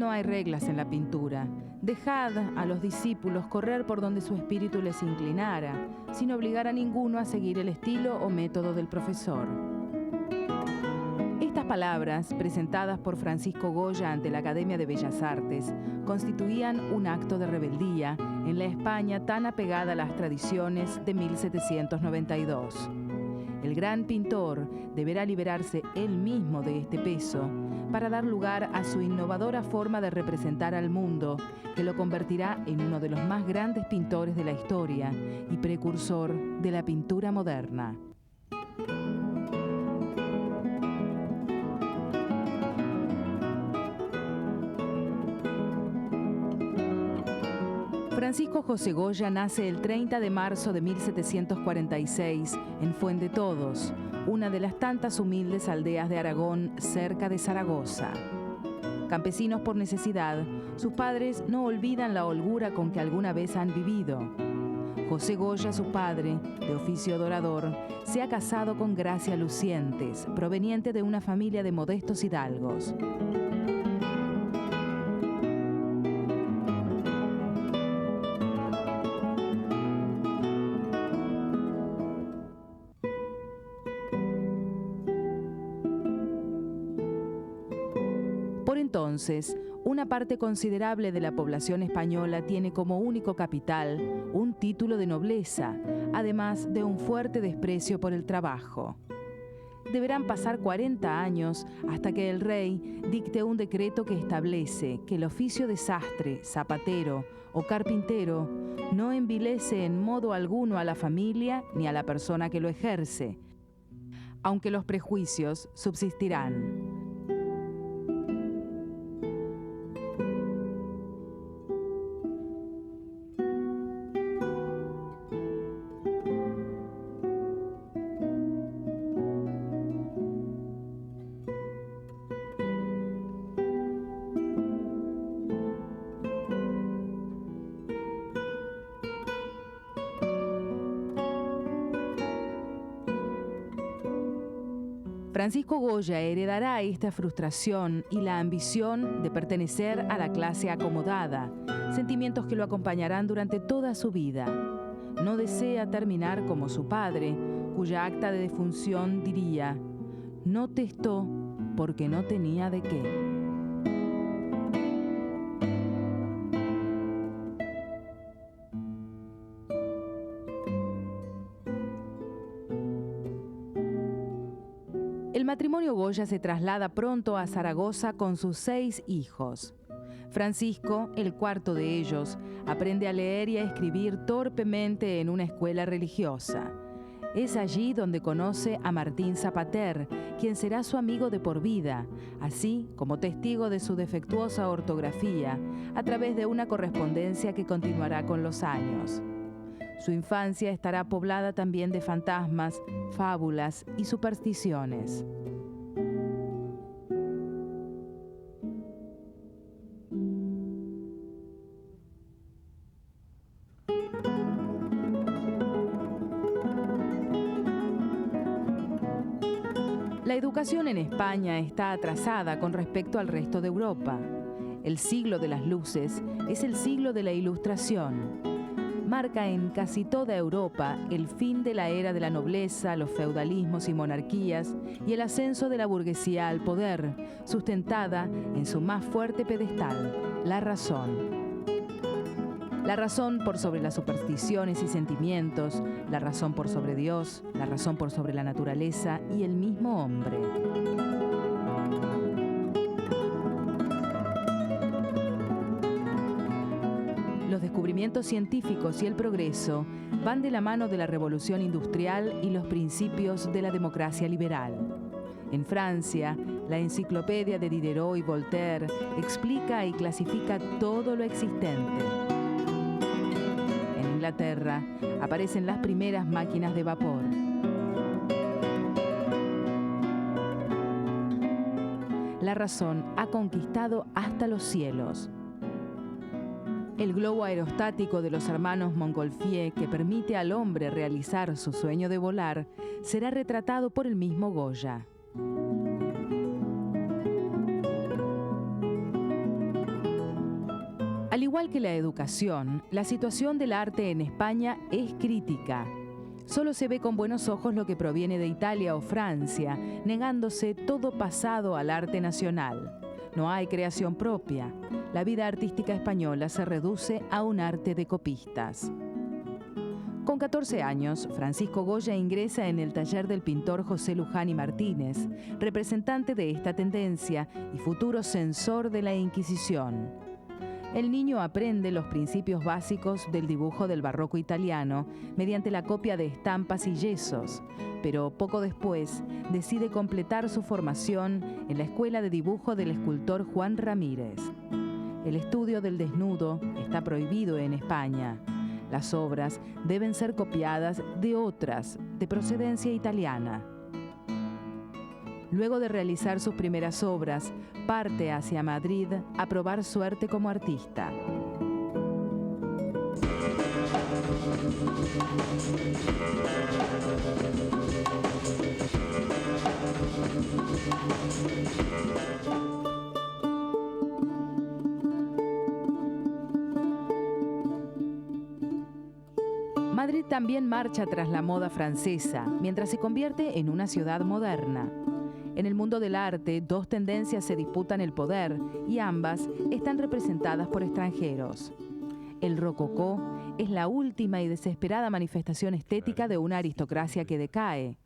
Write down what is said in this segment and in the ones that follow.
no hay reglas en la pintura. Dejad a los discípulos correr por donde su espíritu les inclinara, sin obligar a ninguno a seguir el estilo o método del profesor. Estas palabras, presentadas por Francisco Goya ante la Academia de Bellas Artes, constituían un acto de rebeldía en la España tan apegada a las tradiciones de 1792. El gran pintor deberá liberarse él mismo de este peso para dar lugar a su innovadora forma de representar al mundo, que lo convertirá en uno de los más grandes pintores de la historia y precursor de la pintura moderna. Francisco José Goya nace el 30 de marzo de 1746 en Fuendetodos, una de las tantas humildes aldeas de Aragón cerca de Zaragoza. Campesinos por necesidad, sus padres no olvidan la holgura con que alguna vez han vivido. José Goya, su padre, de oficio dorador, se ha casado con Gracia Lucientes, proveniente de una familia de modestos hidalgos. Por entonces, una parte considerable de la población española tiene como único capital un título de nobleza, además de un fuerte desprecio por el trabajo. Deberán pasar 40 años hasta que el rey dicte un decreto que establece que el oficio de sastre, zapatero o carpintero no envilece en modo alguno a la familia ni a la persona que lo ejerce, aunque los prejuicios subsistirán. Francisco Goya heredará esta frustración y la ambición de pertenecer a la clase acomodada, sentimientos que lo acompañarán durante toda su vida. No desea terminar como su padre, cuya acta de defunción diría: no testó porque no tenía de qué. El matrimonio Goya se traslada pronto a Zaragoza con sus 6 hijos. Francisco, el cuarto de ellos, aprende a leer y a escribir torpemente en una escuela religiosa. Es allí donde conoce a Martín Zapater, quien será su amigo de por vida, así como testigo de su defectuosa ortografía, a través de una correspondencia que continuará con los años. Su infancia estará poblada también de fantasmas, fábulas y supersticiones. La educación en España está atrasada con respecto al resto de Europa. El siglo de las luces es el siglo de la Ilustración. Marca en casi toda Europa el fin de la era de la nobleza, los feudalismos y monarquías y el ascenso de la burguesía al poder, sustentada en su más fuerte pedestal, la razón. La razón por sobre las supersticiones y sentimientos, la razón por sobre Dios, la razón por sobre la naturaleza y el mismo hombre. Los descubrimientos científicos y el progreso van de la mano de la revolución industrial y los principios de la democracia liberal. En Francia, la enciclopedia de Diderot y Voltaire explica y clasifica todo lo existente. En Inglaterra aparecen las primeras máquinas de vapor. La razón ha conquistado hasta los cielos. El globo aerostático de los hermanos Montgolfier, que permite al hombre realizar su sueño de volar, será retratado por el mismo Goya. igual que la educación, la situación del arte en España es crítica. Solo se ve con buenos ojos lo que proviene de Italia o Francia, negándose todo pasado al arte nacional. No hay creación propia. La vida artística española se reduce a un arte de copistas. Con 14 años, Francisco Goya ingresa en el taller del pintor José Luján y Martínez, representante de esta tendencia y futuro censor de la Inquisición. El niño aprende los principios básicos del dibujo del barroco italiano mediante la copia de estampas y yesos, pero poco después decide completar su formación en la Escuela de Dibujo del escultor Juan Ramírez. El estudio del desnudo está prohibido en España. Las obras deben ser copiadas de otras de procedencia italiana. Luego de realizar sus primeras obras, parte hacia Madrid a probar suerte como artista. Madrid también marcha tras la moda francesa, mientras se convierte en una ciudad moderna. En el mundo del arte, dos tendencias se disputan el poder y ambas están representadas por extranjeros. El rococó es la última y desesperada manifestación estética de una aristocracia que decae.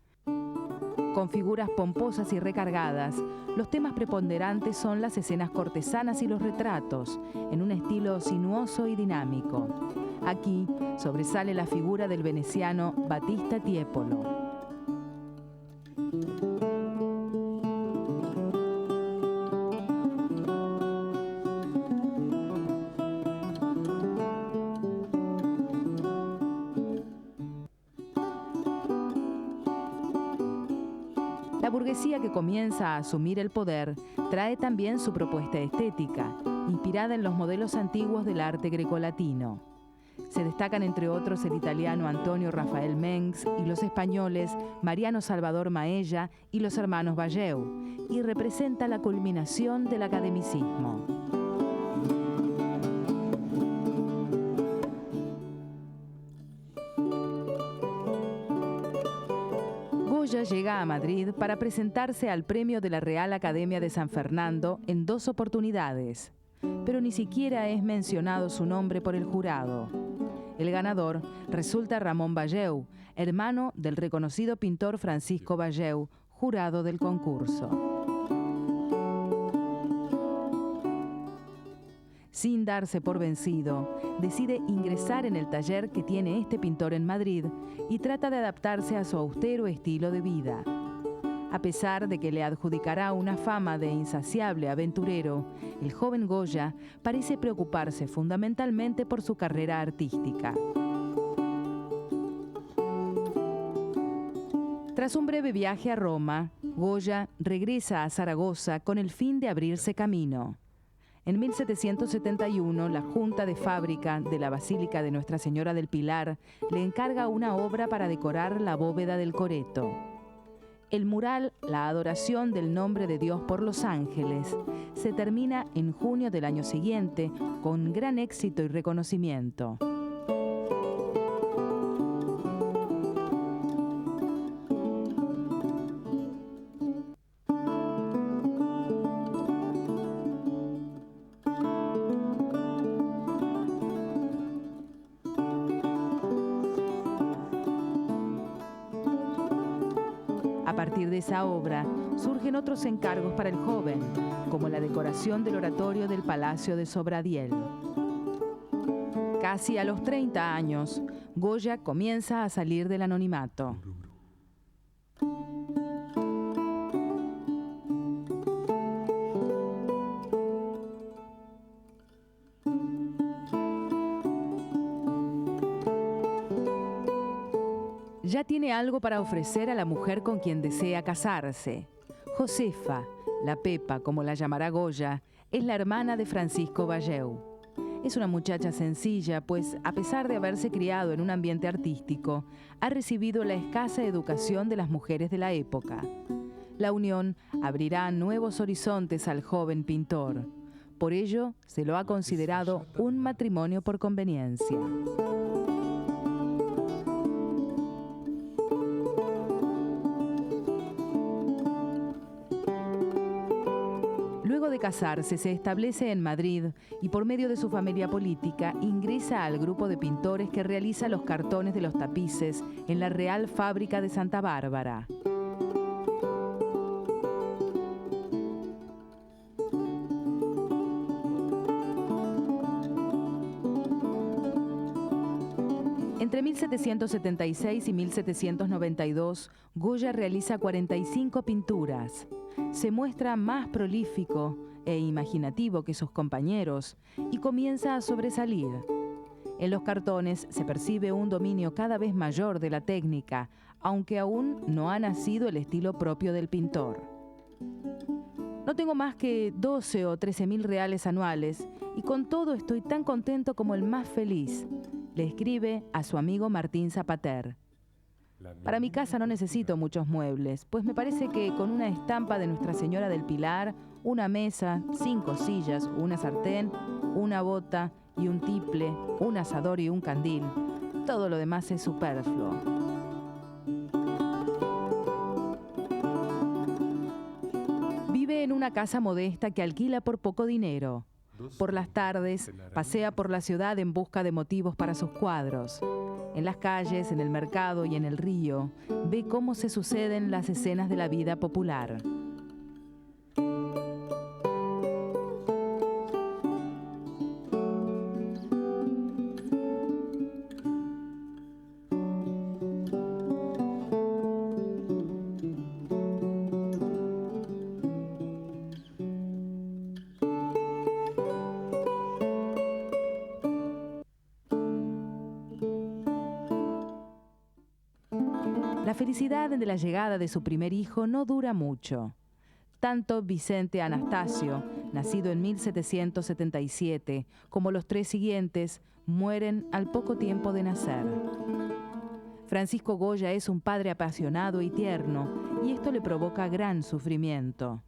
Con figuras pomposas y recargadas, los temas preponderantes son las escenas cortesanas y los retratos, en un estilo sinuoso y dinámico. Aquí sobresale la figura del veneciano Battista Tiepolo. La burguesía que comienza a asumir el poder trae también su propuesta estética, inspirada en los modelos antiguos del arte grecolatino. Se destacan entre otros el italiano Antonio Rafael Mengs y los españoles Mariano Salvador Maella y los hermanos Valleu, y representa la culminación del academicismo. Goya llega a Madrid para presentarse al premio de la Real Academia de San Fernando en 2 oportunidades, pero ni siquiera es mencionado su nombre por el jurado. El ganador resulta Ramón Valleu, hermano del reconocido pintor Francisco Valleu, jurado del concurso. Sin darse por vencido, decide ingresar en el taller que tiene este pintor en Madrid y trata de adaptarse a su austero estilo de vida. A pesar de que le adjudicará una fama de insaciable aventurero, el joven Goya parece preocuparse fundamentalmente por su carrera artística. Tras un breve viaje a Roma, Goya regresa a Zaragoza con el fin de abrirse camino. En 1771, la Junta de Fábrica de la Basílica de Nuestra Señora del Pilar le encarga una obra para decorar la bóveda del Coreto. El mural La adoración del nombre de Dios por los ángeles se termina en junio del año siguiente con gran éxito y reconocimiento. A partir de esa obra surgen otros encargos para el joven, como la decoración del oratorio del Palacio de Sobradiel. Casi a los 30 años, Goya comienza a salir del anonimato. Ya tiene algo para ofrecer a la mujer con quien desea casarse. Josefa, la Pepa, como la llamará Goya, es la hermana de Francisco Valleu. Es una muchacha sencilla, pues a pesar de haberse criado en un ambiente artístico, ha recibido la escasa educación de las mujeres de la época. La unión abrirá nuevos horizontes al joven pintor. Por ello, se lo ha considerado un matrimonio por conveniencia. Luego de casarse, se establece en Madrid y por medio de su familia política ingresa al grupo de pintores que realiza los cartones de los tapices en la Real Fábrica de Santa Bárbara. Entre 1776 y 1792, Goya realiza 45 pinturas. Se muestra más prolífico e imaginativo que sus compañeros y comienza a sobresalir. En los cartones se percibe un dominio cada vez mayor de la técnica, aunque aún no ha nacido el estilo propio del pintor. No tengo más que 12 o 13.000 reales anuales y con todo estoy tan contento como el más feliz, le escribe a su amigo Martín Zapater. Para mi casa no necesito muchos muebles, pues me parece que con una estampa de Nuestra Señora del Pilar, una mesa, 5 sillas, una sartén, una bota y un tiple, un asador y un candil, todo lo demás es superfluo. Vive en una casa modesta que alquila por poco dinero. Por las tardes, pasea por la ciudad en busca de motivos para sus cuadros. En las calles, en el mercado y en el río, ve cómo se suceden las escenas de la vida popular. La felicidad de la llegada de su primer hijo no dura mucho. Tanto Vicente Anastasio, nacido en 1777, como los 3 siguientes, mueren al poco tiempo de nacer. Francisco Goya es un padre apasionado y tierno, y esto le provoca gran sufrimiento.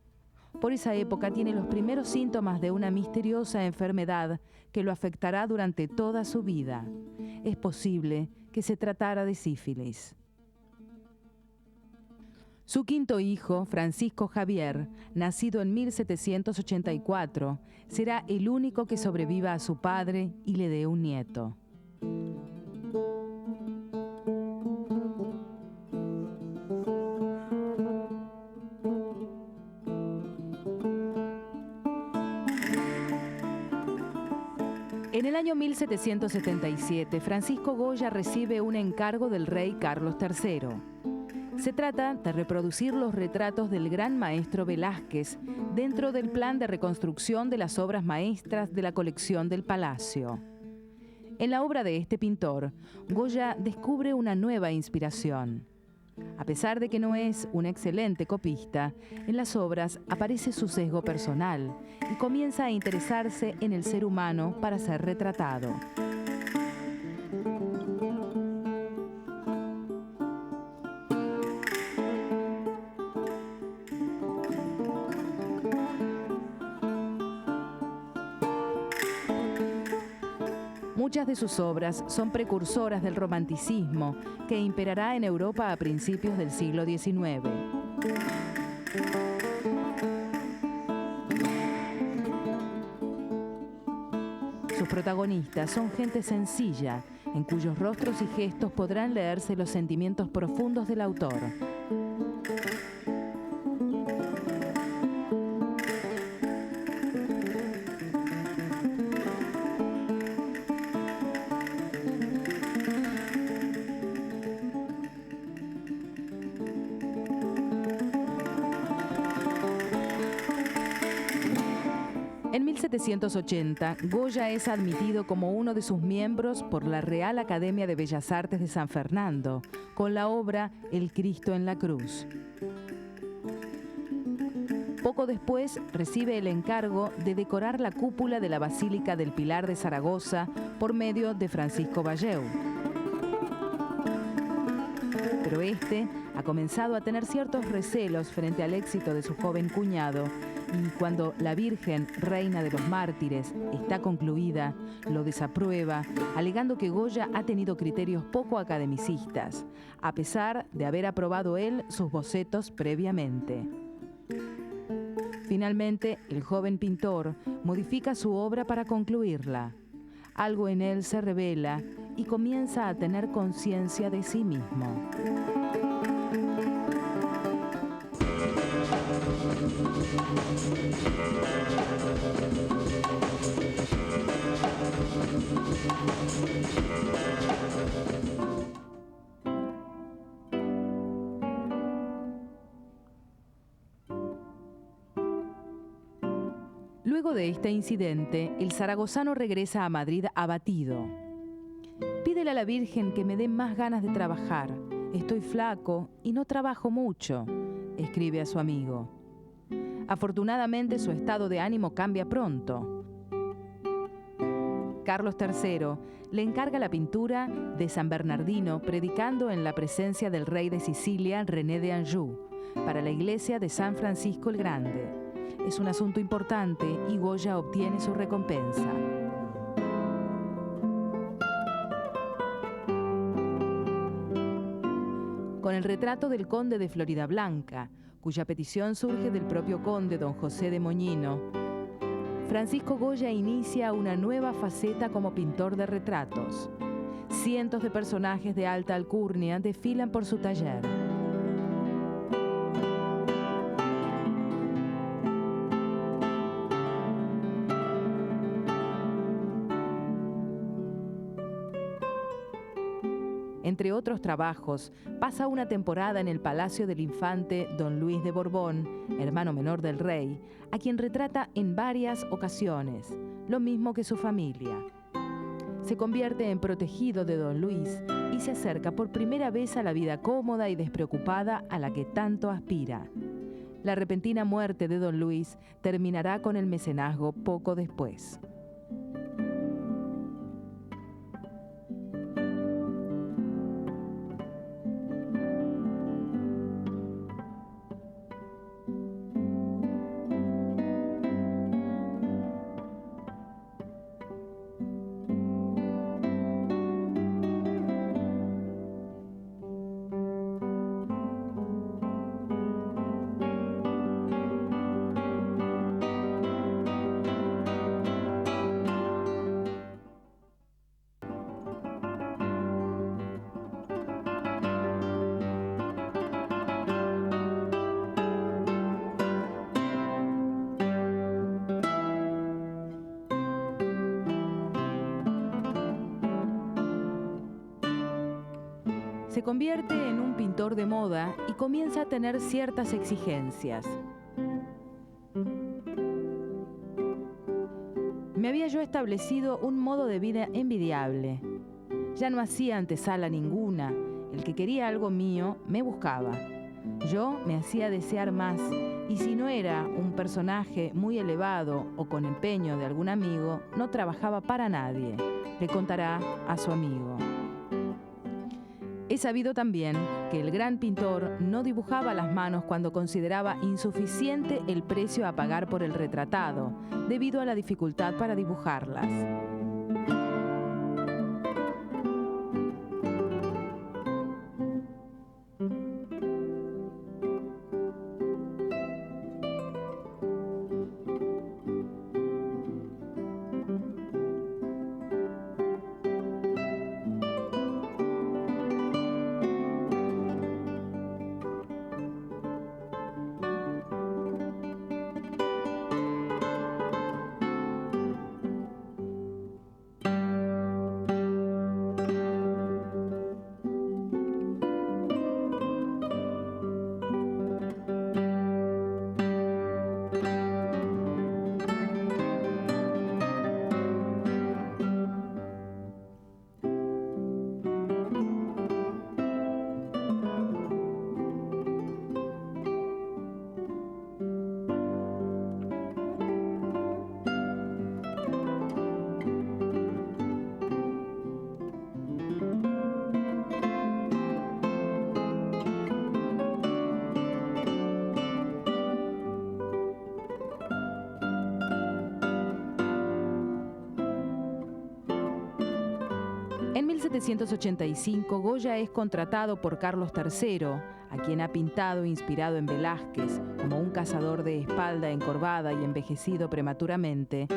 Por esa época tiene los primeros síntomas de una misteriosa enfermedad que lo afectará durante toda su vida. Es posible que se tratara de sífilis. Su quinto hijo, Francisco Javier, nacido en 1784, será el único que sobreviva a su padre y le dé un nieto. En el año 1777, Francisco Goya recibe un encargo del rey Carlos III. Se trata de reproducir los retratos del gran maestro Velázquez dentro del plan de reconstrucción de las obras maestras de la colección del Palacio. En la obra de este pintor, Goya descubre una nueva inspiración. A pesar de que no es un excelente copista, en las obras aparece su sesgo personal y comienza a interesarse en el ser humano para ser retratado. Muchas de sus obras son precursoras del romanticismo que imperará en Europa a principios del siglo XIX. Sus protagonistas son gente sencilla, en cuyos rostros y gestos podrán leerse los sentimientos profundos del autor. En 1780, Goya es admitido como uno de sus miembros por la Real Academia de Bellas Artes de San Fernando, con la obra El Cristo en la Cruz. Poco después recibe el encargo de decorar la cúpula de la Basílica del Pilar de Zaragoza por medio de Francisco Valleu. Pero este ha comenzado a tener ciertos recelos frente al éxito de su joven cuñado y cuando la Virgen, reina de los mártires, está concluida, lo desaprueba, alegando que Goya ha tenido criterios poco academicistas, a pesar de haber aprobado él sus bocetos previamente. Finalmente, el joven pintor modifica su obra para concluirla. Algo en él se revela y comienza a tener conciencia de sí mismo. Luego de este incidente, el zaragozano regresa a Madrid abatido. Pídele a la Virgen que me dé más ganas de trabajar. Estoy flaco y no trabajo mucho, escribe a su amigo. Afortunadamente su estado de ánimo cambia pronto. Carlos III le encarga la pintura de San Bernardino predicando en la presencia del rey de Sicilia, René de Anjou, para la iglesia de San Francisco el Grande. Es un asunto importante y Goya obtiene su recompensa. Con el retrato del conde de Floridablanca, cuya petición surge del propio conde don José de Moñino, Francisco Goya inicia una nueva faceta como pintor de retratos. Cientos de personajes de alta alcurnia desfilan por su taller. Entre otros trabajos, pasa una temporada en el palacio del infante don Luis de Borbón, hermano menor del rey, a quien retrata en varias ocasiones, lo mismo que su familia. Se convierte en protegido de don Luis y se acerca por primera vez a la vida cómoda y despreocupada a la que tanto aspira. La repentina muerte de don Luis terminará con el mecenazgo poco después. Se convierte en un pintor de moda y comienza a tener ciertas exigencias. Me había yo establecido un modo de vida envidiable. Ya no hacía antesala ninguna. El que quería algo mío me buscaba. Yo me hacía desear más, y si no era un personaje muy elevado o con empeño de algún amigo, no trabajaba para nadie, le contará a su amigo. He sabido también que el gran pintor no dibujaba las manos cuando consideraba insuficiente el precio a pagar por el retratado, debido a la dificultad para dibujarlas. En 1785, Goya es contratado por Carlos III, a quien ha pintado inspirado en Velázquez, como un cazador de espalda encorvada y envejecido prematuramente,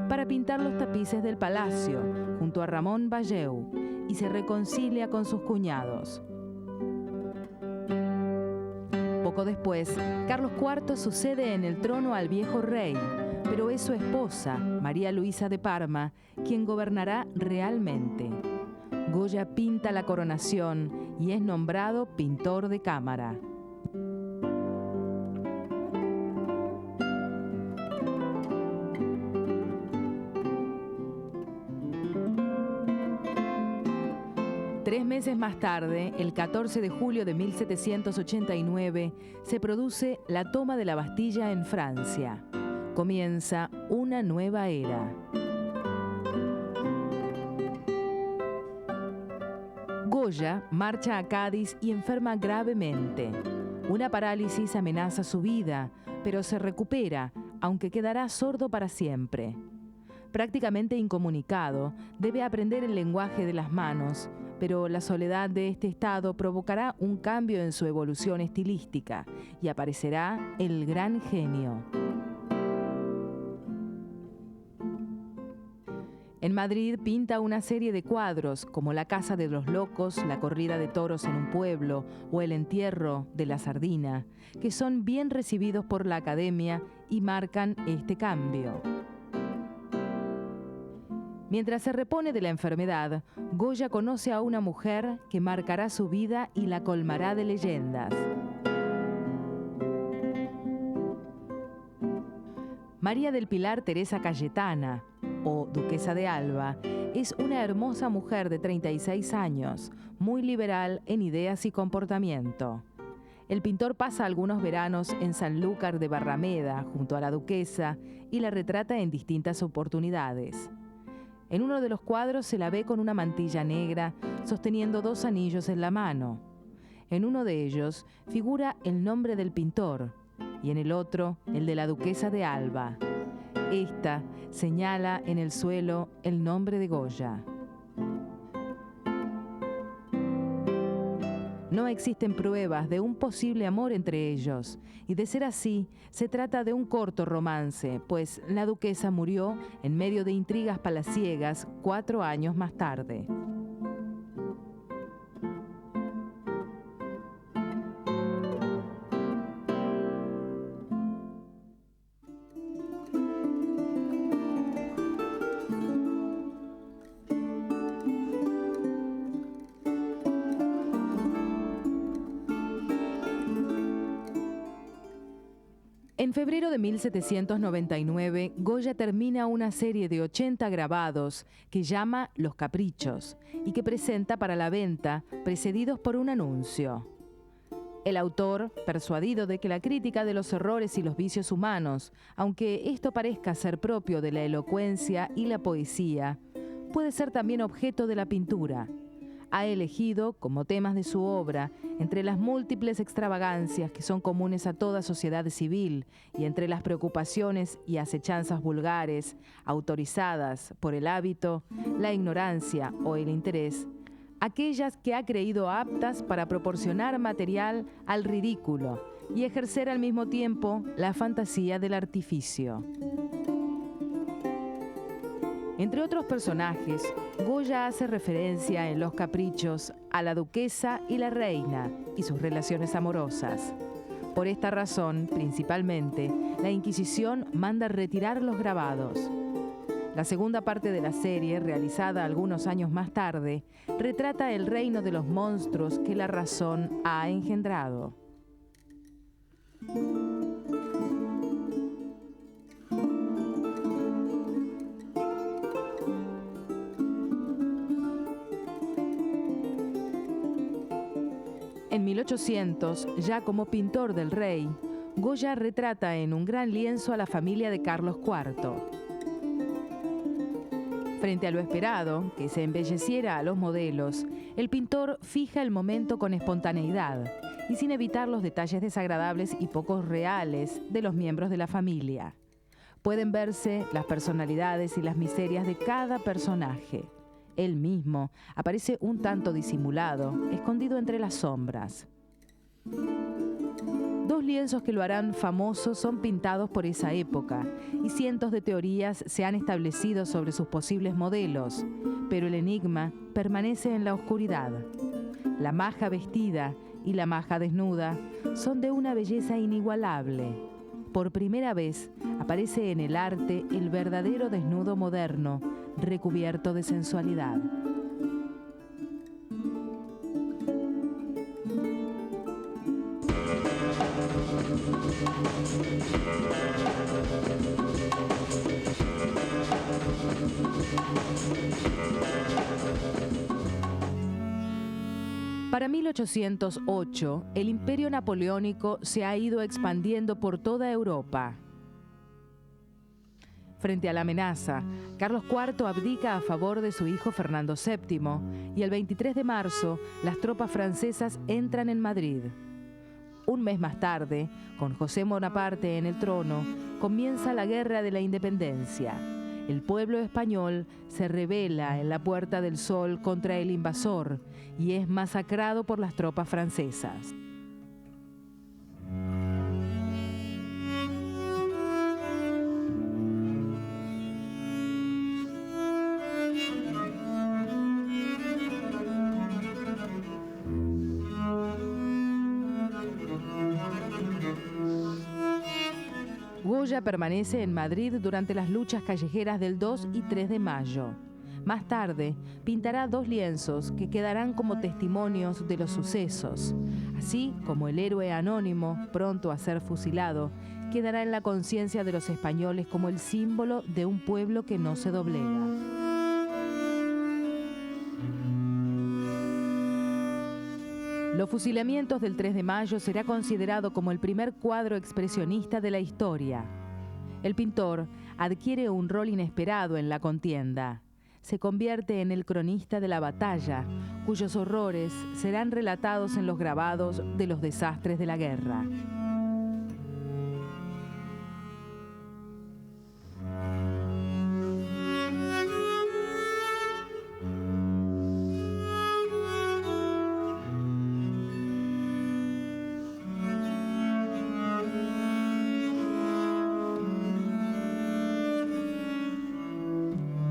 para pintar los tapices del palacio, junto a Ramón Valleu, y se reconcilia con sus cuñados. Poco después, Carlos IV sucede en el trono al viejo rey, pero es su esposa, María Luisa de Parma, quien gobernará realmente. Goya pinta la coronación y es nombrado pintor de cámara. Tres meses más tarde, el 14 de julio de 1789, se produce la toma de la Bastilla en Francia. Comienza una nueva era. Goya marcha a Cádiz y enferma gravemente. Una parálisis amenaza su vida, pero se recupera, aunque quedará sordo para siempre. Prácticamente incomunicado, debe aprender el lenguaje de las manos, pero la soledad de este estado provocará un cambio en su evolución estilística y aparecerá el gran genio. En Madrid pinta una serie de cuadros como La Casa de los Locos, La corrida de toros en un pueblo o El entierro de la sardina, que son bien recibidos por la Academia y marcan este cambio. Mientras se repone de la enfermedad, Goya conoce a una mujer que marcará su vida y la colmará de leyendas. María del Pilar Teresa Cayetana, o Duquesa de Alba, es una hermosa mujer de 36 años, muy liberal en ideas y comportamiento. El pintor pasa algunos veranos en Sanlúcar de Barrameda, junto a la duquesa, y la retrata en distintas oportunidades. En uno de los cuadros se la ve con una mantilla negra, sosteniendo 2 anillos en la mano. En uno de ellos figura el nombre del pintor, y en el otro el de la Duquesa de Alba. Esta señala en el suelo el nombre de Goya. No existen pruebas de un posible amor entre ellos, y de ser así, se trata de un corto romance, pues la duquesa murió en medio de intrigas palaciegas 4 años más tarde. En febrero de 1799, Goya termina una serie de 80 grabados que llama Los Caprichos y que presenta para la venta, precedidos por un anuncio. El autor, persuadido de que la crítica de los errores y los vicios humanos, aunque esto parezca ser propio de la elocuencia y la poesía, puede ser también objeto de la pintura, ha elegido como temas de su obra, entre las múltiples extravagancias que son comunes a toda sociedad civil y entre las preocupaciones y acechanzas vulgares, autorizadas por el hábito, la ignorancia o el interés, aquellas que ha creído aptas para proporcionar material al ridículo y ejercer al mismo tiempo la fantasía del artificio. Entre otros personajes, Goya hace referencia en Los Caprichos a la duquesa y la reina y sus relaciones amorosas. Por esta razón, principalmente, la Inquisición manda retirar los grabados. La segunda parte de la serie, realizada algunos años más tarde, retrata el reino de los monstruos que la razón ha engendrado. En 1800, ya como pintor del rey, Goya retrata en un gran lienzo a la familia de Carlos IV. Frente a lo esperado, que se embelleciera a los modelos, el pintor fija el momento con espontaneidad y sin evitar los detalles desagradables y poco reales de los miembros de la familia. Pueden verse las personalidades y las miserias de cada personaje. Él mismo aparece un tanto disimulado, escondido entre las sombras. Dos lienzos que lo harán famoso son pintados por esa época y cientos de teorías se han establecido sobre sus posibles modelos, pero el enigma permanece en la oscuridad. La maja vestida y la maja desnuda son de una belleza inigualable. Por primera vez aparece en el arte el verdadero desnudo moderno, recubierto de sensualidad. Para 1808, el imperio napoleónico se ha ido expandiendo por toda Europa. Frente a la amenaza, Carlos IV abdica a favor de su hijo Fernando VII y el 23 de marzo las tropas francesas entran en Madrid. Un mes más tarde, con José Bonaparte en el trono, comienza la Guerra de la Independencia. El pueblo español se rebela en la Puerta del Sol contra el invasor y es masacrado por las tropas francesas. Goya permanece en Madrid durante las luchas callejeras del 2 y 3 de mayo. Más tarde, pintará dos lienzos que quedarán como testimonios de los sucesos, así como el héroe anónimo, pronto a ser fusilado, quedará en la conciencia de los españoles como el símbolo de un pueblo que no se doblega. Los fusilamientos del 3 de mayo será considerado como el primer cuadro expresionista de la historia. El pintor adquiere un rol inesperado en la contienda. Se convierte en el cronista de la batalla, cuyos horrores serán relatados en los grabados de los desastres de la guerra.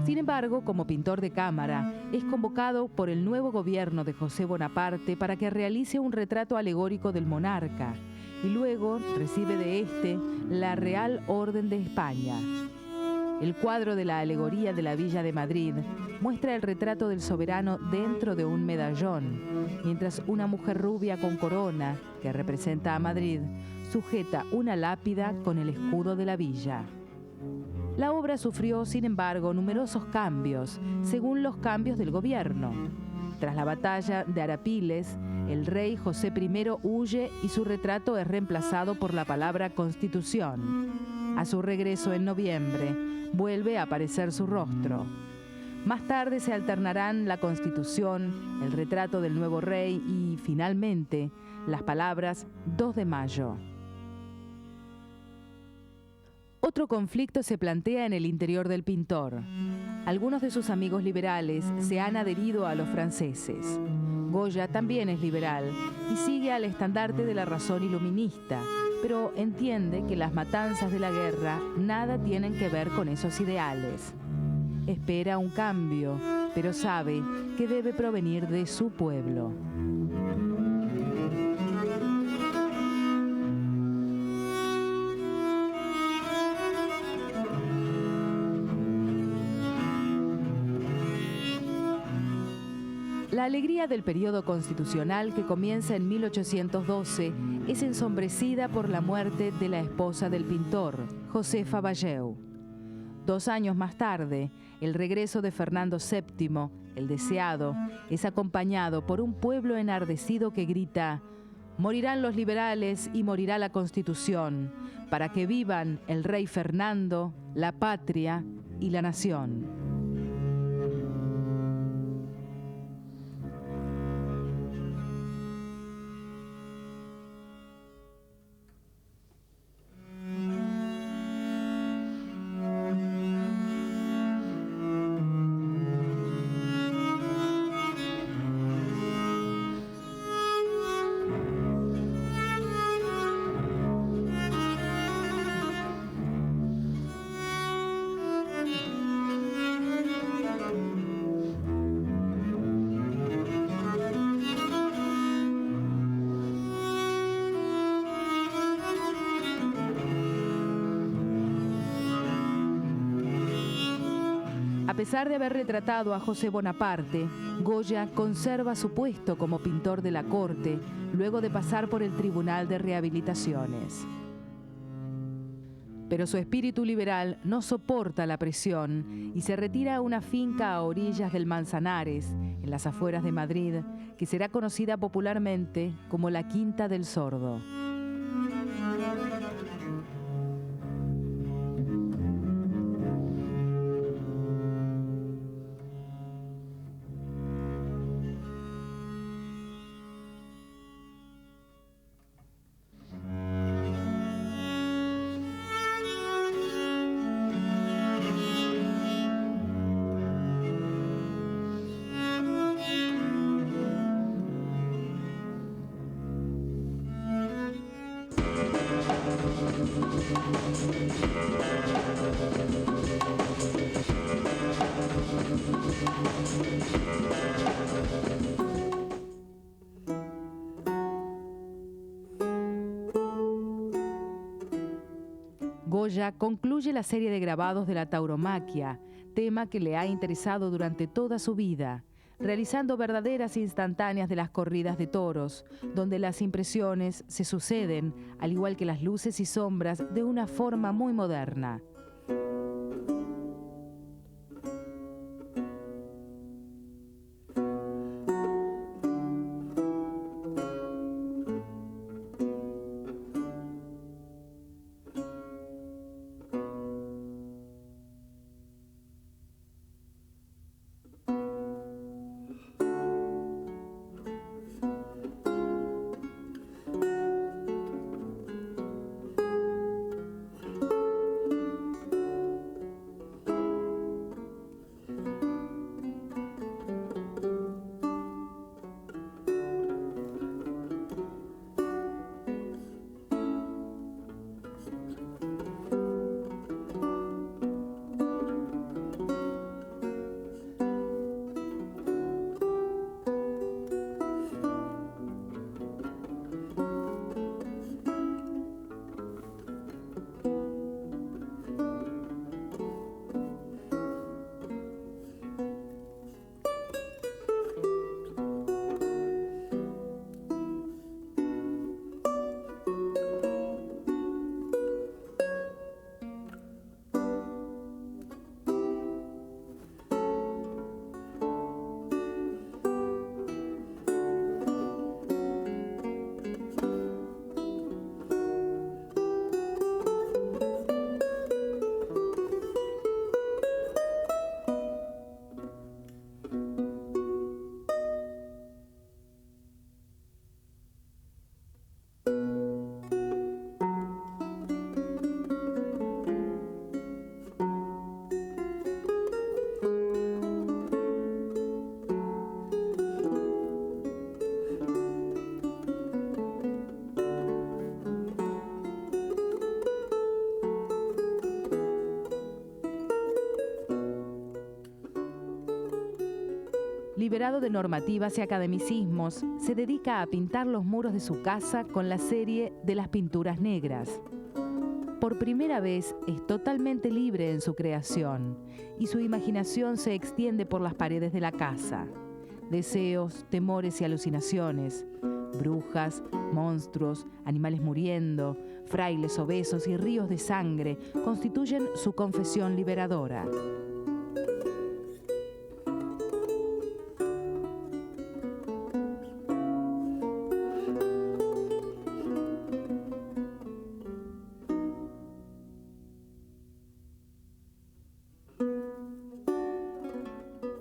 Sin embargo, como pintor de cámara, es convocado por el nuevo gobierno de José Bonaparte para que realice un retrato alegórico del monarca y luego recibe de este la Real Orden de España. El cuadro de la alegoría de la Villa de Madrid muestra el retrato del soberano dentro de un medallón, mientras una mujer rubia con corona, que representa a Madrid, sujeta una lápida con el escudo de la villa. La obra sufrió, sin embargo, numerosos cambios, según los cambios del gobierno. Tras la batalla de Arapiles, el rey José I huye y su retrato es reemplazado por la palabra Constitución. A su regreso en noviembre, vuelve a aparecer su rostro. Más tarde se alternarán la Constitución, el retrato del nuevo rey y, finalmente, las palabras 2 de mayo. Otro conflicto se plantea en el interior del pintor. Algunos de sus amigos liberales se han adherido a los franceses. Goya también es liberal y sigue al estandarte de la razón iluminista, pero entiende que las matanzas de la guerra nada tienen que ver con esos ideales. Espera un cambio, pero sabe que debe provenir de su pueblo. La alegría del periodo constitucional, que comienza en 1812, es ensombrecida por la muerte de la esposa del pintor, Josefa Valleu. 2 años más tarde, el regreso de Fernando VII, el deseado, es acompañado por un pueblo enardecido que grita: «Morirán los liberales y morirá la Constitución, para que vivan el rey Fernando, la patria y la nación». pesar de haber retratado a José Bonaparte, Goya conserva su puesto como pintor de la corte luego de pasar por el Tribunal de Rehabilitaciones. Pero su espíritu liberal no soporta la presión y se retira a una finca a orillas del Manzanares, en las afueras de Madrid, que será conocida popularmente como la Quinta del Sordo. Goya concluye la serie de grabados de la tauromaquia, tema que le ha interesado durante toda su vida, realizando verdaderas instantáneas de las corridas de toros, donde las impresiones se suceden, al igual que las luces y sombras, de una forma muy moderna. Liberado de normativas y academicismos, se dedica a pintar los muros de su casa con la serie de las pinturas negras. Por primera vez es totalmente libre en su creación y su imaginación se extiende por las paredes de la casa. Deseos, temores y alucinaciones, brujas, monstruos, animales muriendo, frailes obesos y ríos de sangre constituyen su confesión liberadora.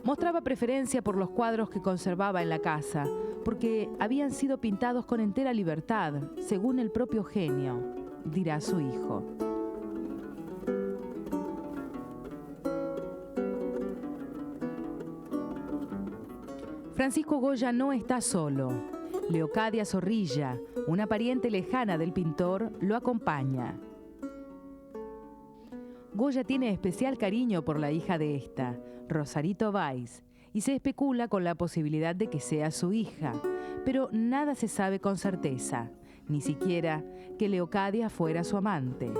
Mostraba preferencia por los cuadros que conservaba en la casa, porque habían sido pintados con entera libertad, según el propio genio, dirá su hijo. Francisco Goya no está solo. Leocadia Zorrilla, una pariente lejana del pintor, lo acompaña. Goya tiene especial cariño por la hija de esta, Rosarito Valls, y se especula con la posibilidad de que sea su hija, pero nada se sabe con certeza, ni siquiera que Leocadia fuera su amante.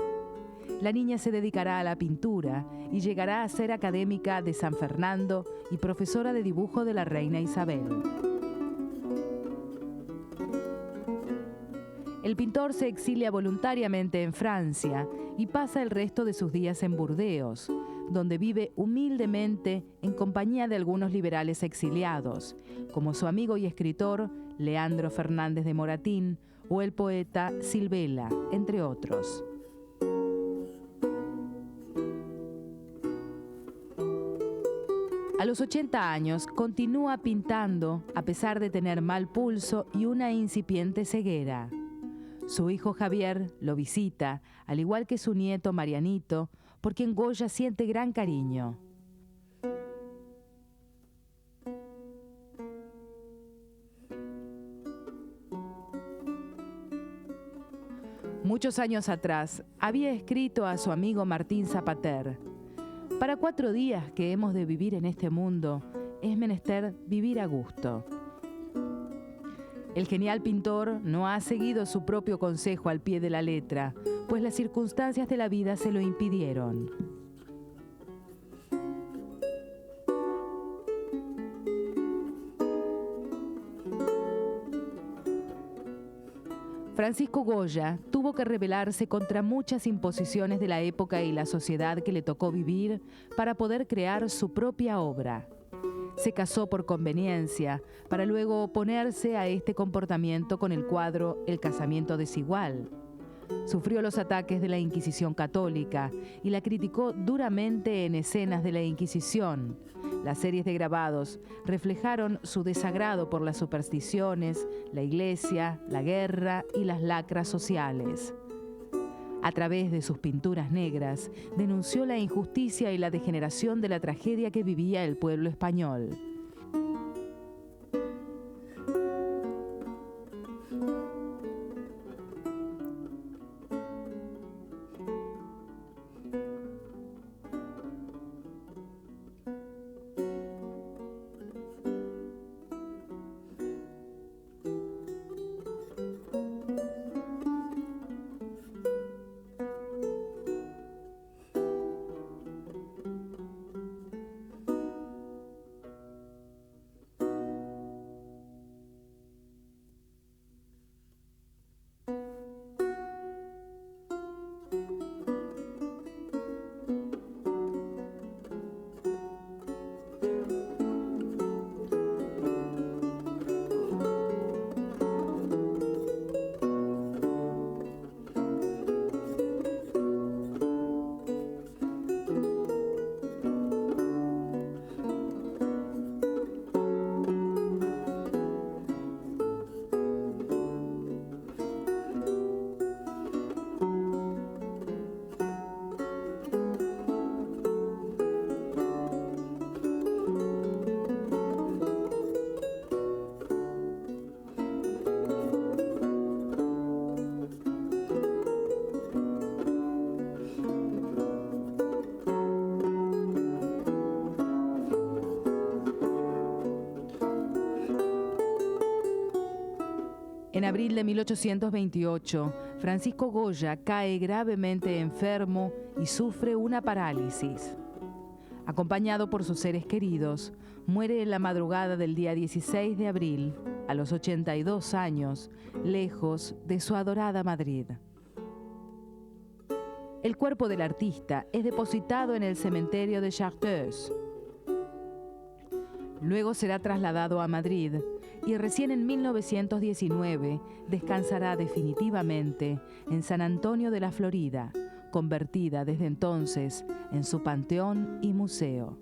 La niña se dedicará a la pintura y llegará a ser académica de San Fernando y profesora de dibujo de la reina Isabel. El pintor se exilia voluntariamente en Francia y pasa el resto de sus días en Burdeos, donde vive humildemente en compañía de algunos liberales exiliados, como su amigo y escritor Leandro Fernández de Moratín o el poeta Silvela, entre otros. A los 80 años continúa pintando a pesar de tener mal pulso y una incipiente ceguera. Su hijo Javier lo visita, al igual que su nieto Marianito, por quien Goya siente gran cariño. Muchos años atrás, había escrito a su amigo Martín Zapater: «Para 4 días que hemos de vivir en este mundo, es menester vivir a gusto». El genial pintor no ha seguido su propio consejo al pie de la letra, pues las circunstancias de la vida se lo impidieron. Francisco Goya tuvo que rebelarse contra muchas imposiciones de la época y la sociedad que le tocó vivir para poder crear su propia obra. Se casó por conveniencia, para luego oponerse a este comportamiento con el cuadro El casamiento desigual. Sufrió los ataques de la Inquisición católica y la criticó duramente en Escenas de la Inquisición. Las series de grabados reflejaron su desagrado por las supersticiones, la iglesia, la guerra y las lacras sociales. A través de sus pinturas negras, denunció la injusticia y la degeneración de la tragedia que vivía el pueblo español. En abril de 1828, Francisco Goya cae gravemente enfermo y sufre una parálisis. Acompañado por sus seres queridos, muere en la madrugada del día 16 de abril, a los 82 años, lejos de su adorada Madrid. El cuerpo del artista es depositado en el cementerio de Chartreuse. Luego será trasladado a Madrid y recién en 1919 descansará definitivamente en San Antonio de la Florida, convertida desde entonces en su panteón y museo.